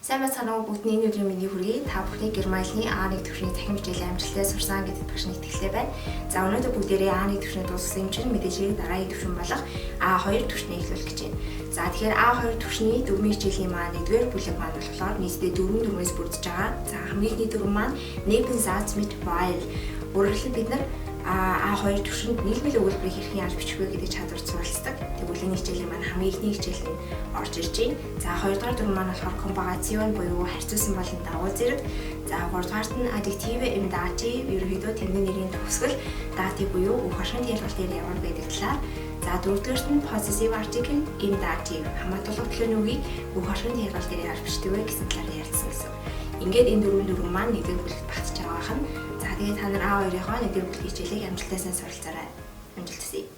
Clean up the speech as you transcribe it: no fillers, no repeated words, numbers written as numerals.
Сайн байцгаана уу бүгдний энэ өдрийн мэндийг хүргэе. Та бүхний Германы А1 төвшний цахим хичээлийн амжилттай сурсан гэдэг багшны итгэлтэй байна. За өнөөдөр бүгдээрээ А1 төвшний дууссан юм чинь мэдээж дараагийн төвшин болох А2 төвшнийг эхлүүлэх гэж байна. За тэгэхээр А2 төвшний дөрвөн хичээлийн маань нэгдүгээр бүлэг маань болохоор нийтдээ 4 дүрмээс бүрдэж байгаа. За хамгийн ихний дүрм маань Nebensatz mit weil. Өөрөөр бид нар А2 төвшөнд нийлмэл өгүүлбэрийг хэрхэн яаж бичих вэ гэдэг чадварт суралцдаг. Тэгвэл энэ хичээлийн маань хамгийн ихний хичээл нь орж ирж байна. За хоёрдугаар дүрм маань болохоор компарацион буюу харьцуулсан болон дагуу зэрэг. За гуравдугаарт нь adjective im dativ ерөнхийдөө тэмдэг нэрийн төгсгөл dativ буюу бүх оршин ялгалт дээр явна гэдэг талаар. За дөрөвдүгээрт нь possessive article im dativ хамаатуулга төлөөний үгийг бүх оршин ялгалт дээр яаж бичдэг вэ гэсэн талаар ярилцсан гэсэн. Ингээд энэ дөрвөн дүрм маань нэгдүгээр бүлэгт багтж байгаа хань. За тэгээд та нар А2-ийнхоо нэгдүгээр бүлгийн хичээлийг амжилттай сайн суралцаарай. Амжилт хүсье.